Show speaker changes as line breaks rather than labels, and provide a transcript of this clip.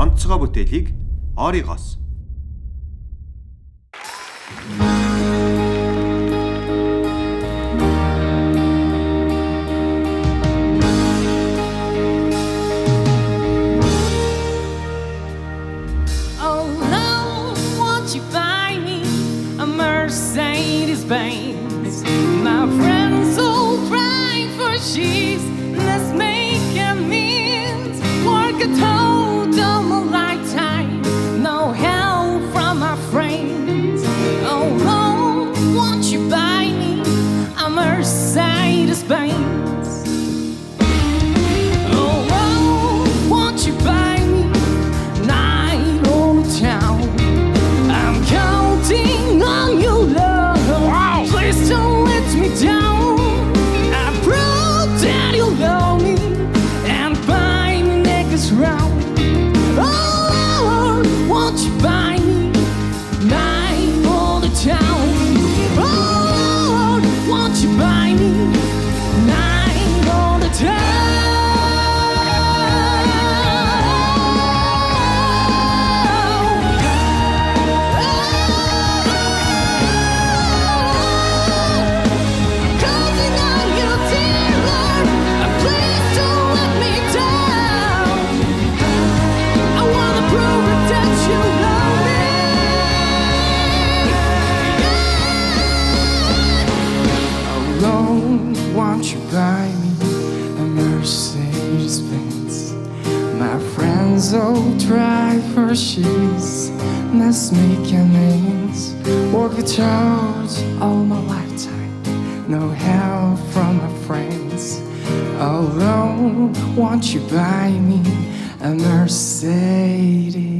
онцгой бүтээлийг Оригоос.
Mercedes-Benz. My friends all cry for cheese. Let's make amends. Work a total my lifetime. No help from my friends. Oh, Lord, won't you buy me a Mercedes-Benz? Oh, Lord, won't you buy me night on the town? I'm counting on your love. Please don't let me down. I prove that you love me and buy me next round. Oh Lord, won't you buy me night for the town? Oh Lord, won't you buy me night for the town? Won't you buy me a Mercedes-Benz? My friends all drive for shoes. Let's make amends. Work it hard all my lifetime. No help from my friends. Oh Lord, won't you buy me a Mercedes?